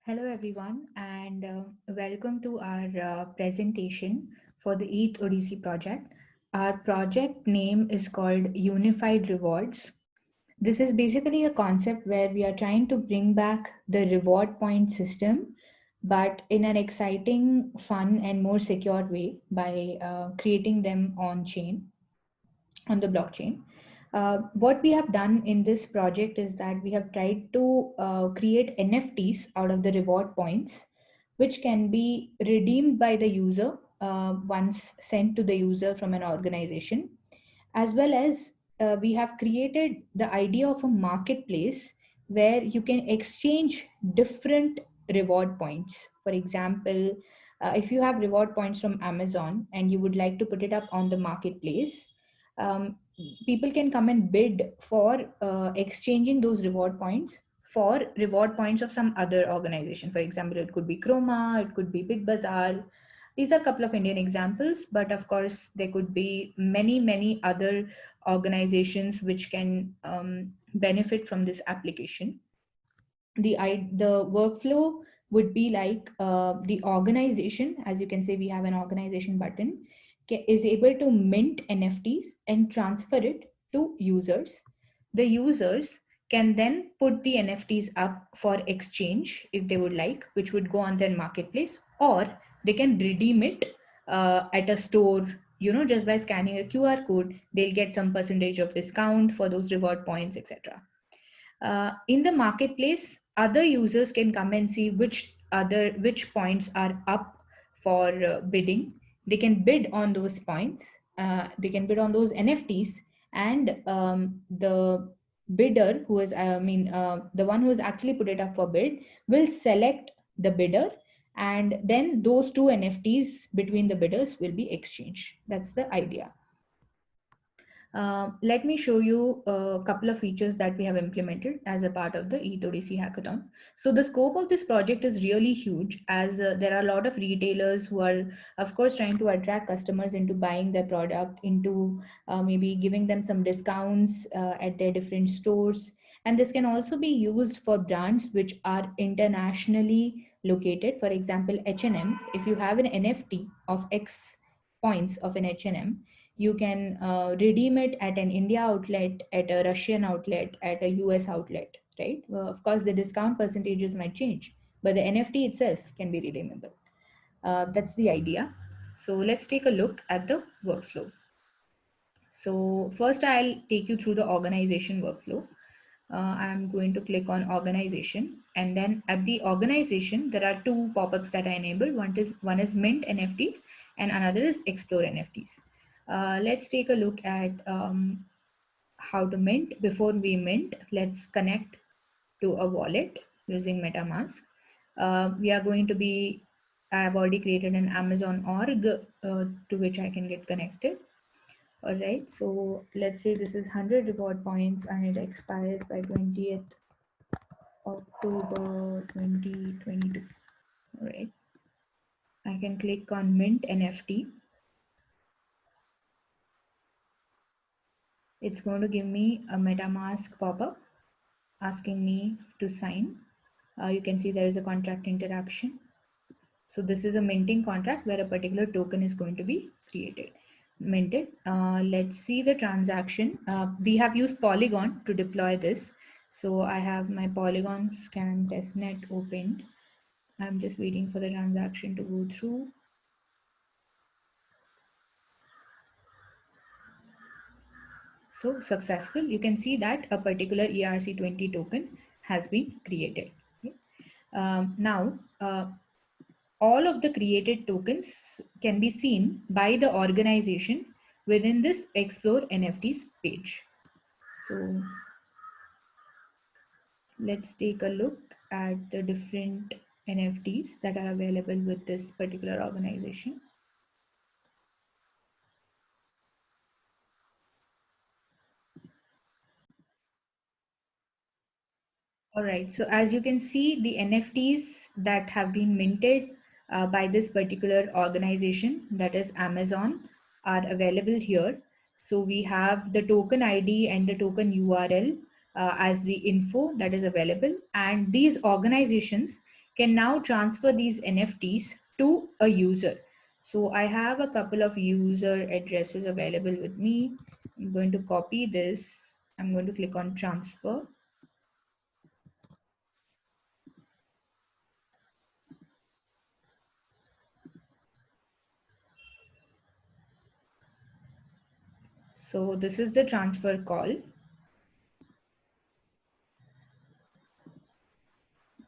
Hello, everyone, and welcome to our presentation for the ETH Odyssey project. Our project name is called Unified Rewards. This is basically a concept where we are trying to bring back the reward point system, but in an exciting, fun, and more secure way by creating them on chain, on the blockchain. What we have done in this project is that we have tried to create NFTs out of the reward points, which can be redeemed by the user once sent to the user from an organization, as well as we have created the idea of a marketplace where you can exchange different reward points. For example, if you have reward points from Amazon and you would like to put it up on the marketplace, um, people can come and bid for exchanging those reward points for reward points of some other organization. For example, it could be Chroma, it could be Big Bazaar. These are a couple of Indian examples, but of course, there could be many, many other organizations which can benefit from this application. The workflow would be like the organization, as you can say, we have an organization button, is able to mint NFTs and transfer it to users. The users can then put the NFTs up for exchange if they would like, which would go on their marketplace, or they can redeem it at a store. Just by scanning a QR code, they'll get some percentage of discount for those reward points, etc. In the marketplace, other users can come and see which points are up for bidding. They can bid on those points. They can bid on those NFTs, and the bidder who is, the one who has actually put it up for bid will select the bidder, and then those two NFTs between the bidders will be exchanged. That's the idea. Let me show you a couple of features that we have implemented as a part of the ETHODC hackathon. So the scope of this project is really huge, as there are a lot of retailers who are, of course, trying to attract customers into buying their product, into maybe giving them some discounts at their different stores. And this can also be used for brands which are internationally located. For example, H&M, if you have an NFT of X points of an H&M, you can redeem it at an India outlet, at a Russian outlet, at a US outlet, right? Of course, the discount percentages might change, but the NFT itself can be redeemable. That's the idea. So let's take a look at the workflow. So first, I'll take you through the organization workflow. I'm going to click on organization, and then at the organization, there are two pop-ups that I enable. One is mint NFTs, and another is explore NFTs. Let's take a look at how to mint. Before we mint, let's connect to a wallet using MetaMask. We are going to be, I have already created an Amazon org to which I can get connected. All right, so let's say this is 100 reward points and it expires by 20th October 2022. All right, I can click on mint NFT. It's going to give me a MetaMask pop-up asking me to sign. You can see there is a contract interaction. So this is a minting contract where a particular token is going to be minted. Let's see the transaction. We have used Polygon to deploy this. So I have my Polygon scan testnet opened. I'm just waiting for the transaction to go through. So successful. You can see that a particular ERC20 token has been created. Okay. Now, all of the created tokens can be seen by the organization within this Explore NFTs page. So let's take a look at the different NFTs that are available with this particular organization. All right, so as you can see, the NFTs that have been minted by this particular organization, that is Amazon, are available here. So we have the token ID and the token URL as the info that is available. And these organizations can now transfer these NFTs to a user. So I have a couple of user addresses available with me. I'm going to copy this. I'm going to click on transfer. So this is the transfer call.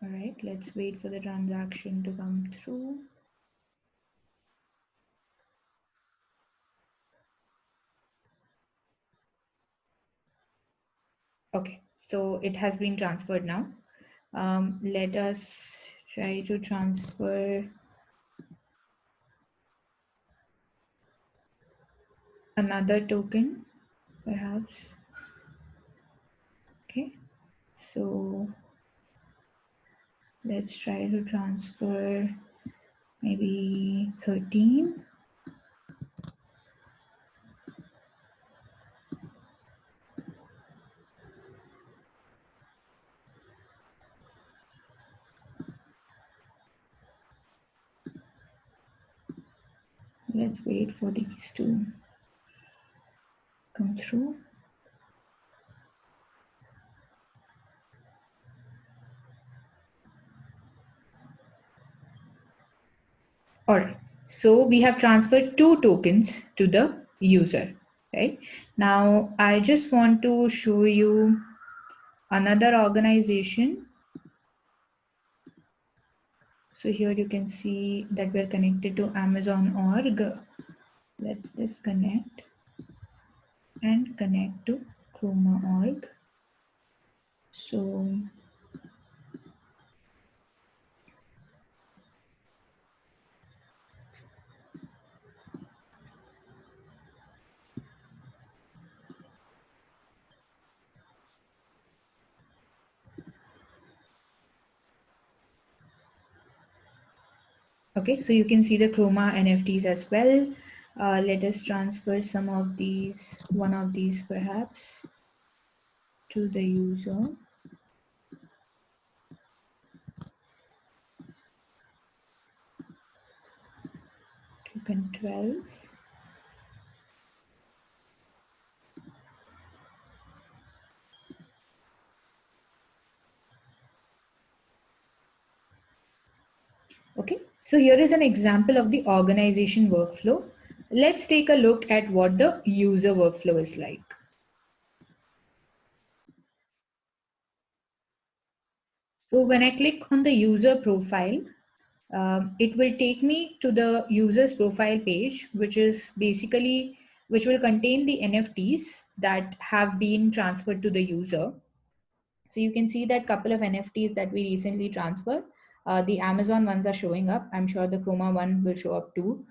All right, let's wait for the transaction to come through. Okay, so it has been transferred now. Let us try to transfer another token, perhaps. Okay, so let's try to transfer maybe 13. Let's wait for these to come through. All right, so we have transferred 2 tokens to the user, right? Now, I just want to show you another organization. So here you can see that we're connected to Amazon.org. Let's disconnect and connect to Chroma.org. So okay, so you can see the Chroma NFTs as well. Let us transfer some of these, one of these perhaps, to the user. Token 12. Okay, so here is an example of the organization workflow. Let's take a look at what the user workflow is like. So when I click on the user profile, it will take me to the user's profile page, which is basically, which will contain the NFTs that have been transferred to the user. So you can see that couple of NFTs that we recently transferred. The Amazon ones are showing up. I'm sure the Chroma one will show up too.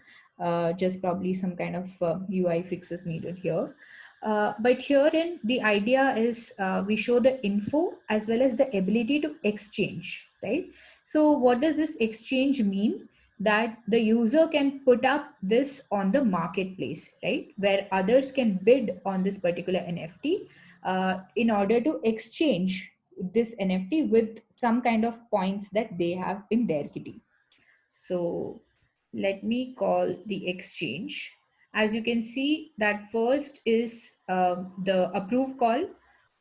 Just probably some kind of UI fixes needed here. But herein, the idea is we show the info as well as the ability to exchange, right? So what does this exchange mean? That the user can put up this on the marketplace, right? Where others can bid on this particular NFT in order to exchange this NFT with some kind of points that they have in their kitty. So let me call the exchange. As you can see, that first is the approve call,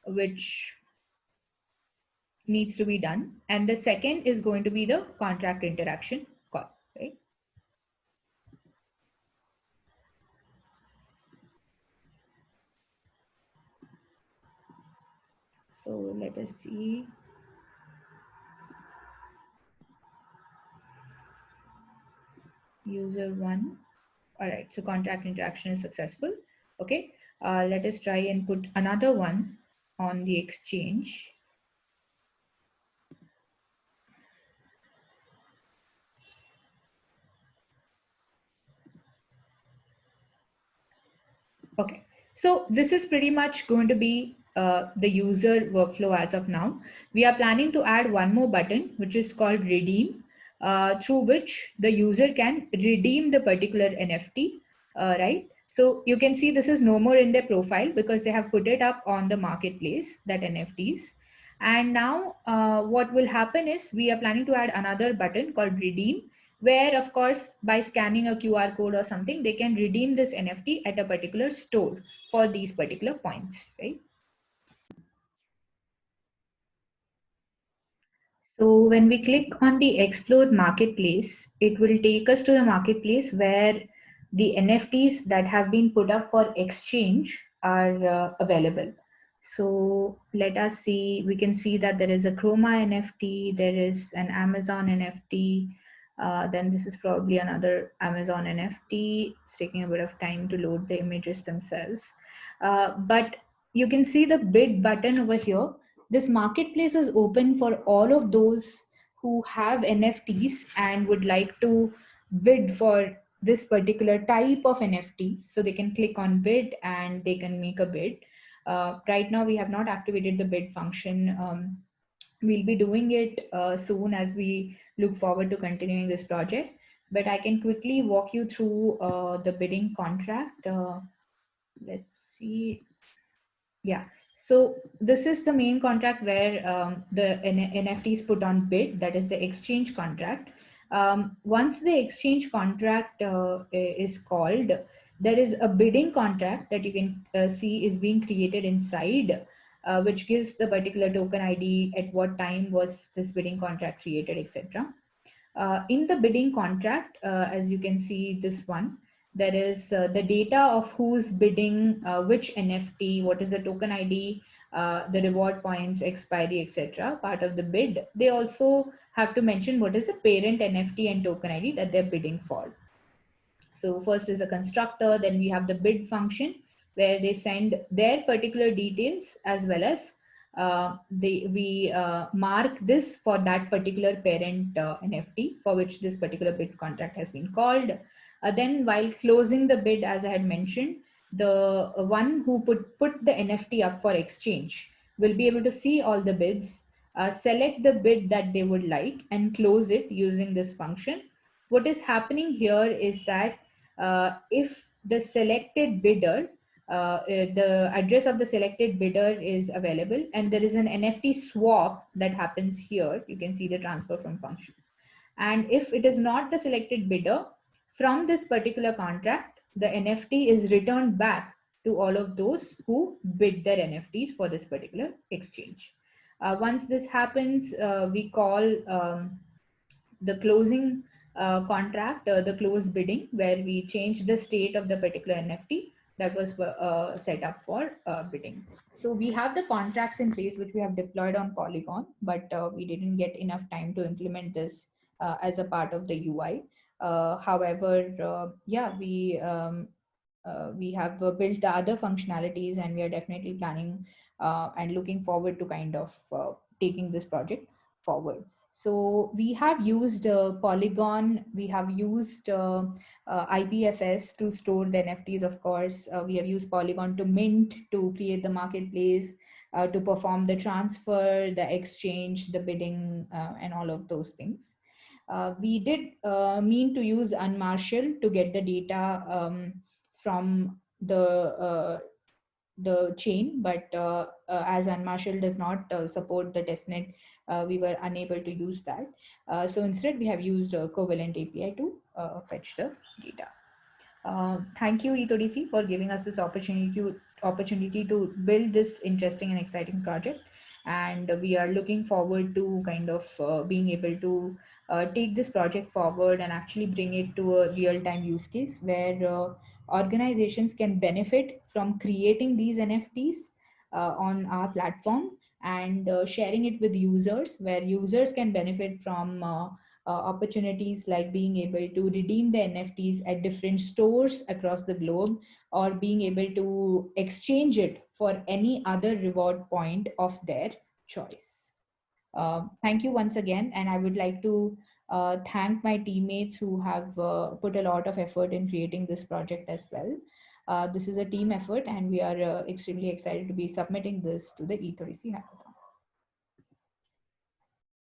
which needs to be done. And the second is going to be the contract interaction call, right? So let us see. User one. All right, so contract interaction is successful. Okay, let us try and put another one on the exchange. Okay, so this is pretty much going to be the user workflow as of now. We are planning to add one more button, which is called redeem, through which the user can redeem the particular NFT, right? So you can see this is no more in their profile because they have put it up on the marketplace, that NFTs. And now what will happen is we are planning to add another button called redeem, where of course by scanning a QR code or something, they can redeem this NFT at a particular store for these particular points, right? So when we click on the Explore Marketplace, it will take us to the marketplace where the NFTs that have been put up for exchange are available. So let us see, we can see that there is a Chroma NFT, there is an Amazon NFT, then this is probably another Amazon NFT. It's taking a bit of time to load the images themselves. But you can see the bid button over here. This marketplace is open for all of those who have NFTs and would like to bid for this particular type of NFT. So they can click on bid and they can make a bid. Right now, we have not activated the bid function. We'll be doing it soon as we look forward to continuing this project. But I can quickly walk you through the bidding contract. Let's see. Yeah. So this is the main contract where the NFT is put on bid, that is the exchange contract. Once the exchange contract is called, there is a bidding contract that you can see is being created inside, which gives the particular token ID, at what time was this bidding contract created, etc. In the bidding contract, as you can see this one, there is the data of who's bidding which NFT, what is the token ID, the reward points, expiry, etc. part of the bid. They also have to mention what is the parent NFT and token ID that they're bidding for. So first is a constructor, then we have the bid function where they send their particular details, as well as we mark this for that particular parent NFT for which this particular bid contract has been called. Then while closing the bid, as I had mentioned, the one who put the NFT up for exchange will be able to see all the bids, select the bid that they would like and close it using this function. What is happening here is that if the selected bidder, the address of the selected bidder is available and there is an NFT swap that happens here, you can see the transfer from function. And if it is not the selected bidder, from this particular contract, the NFT is returned back to all of those who bid their NFTs for this particular exchange. Once this happens, we call the closing contract, the close bidding, where we change the state of the particular NFT that was set up for bidding. So we have the contracts in place which we have deployed on Polygon, but we didn't get enough time to implement this as a part of the UI. However, yeah, we have built the other functionalities, and we are definitely planning and looking forward to kind of taking this project forward. So we have used Polygon, we have used IPFS to store the NFTs, of course. We have used Polygon to mint, to create the marketplace, to perform the transfer, the exchange, the bidding, and all of those things. We did mean to use Unmarshal to get the data from the chain, but as Unmarshal does not support the testnet, we were unable to use that. So instead, we have used Covalent API to fetch the data. Thank you, ETHODC, for giving us this opportunity to build this interesting and exciting project. And we are looking forward to kind of being able to take this project forward and actually bring it to a real-time use case where organizations can benefit from creating these NFTs on our platform and sharing it with users, where users can benefit from opportunities like being able to redeem the NFTs at different stores across the globe, or being able to exchange it for any other reward point of their choice. Thank you once again, and I would like to thank my teammates who have put a lot of effort in creating this project as well. This is a team effort, and we are extremely excited to be submitting this to the E3C Hackathon.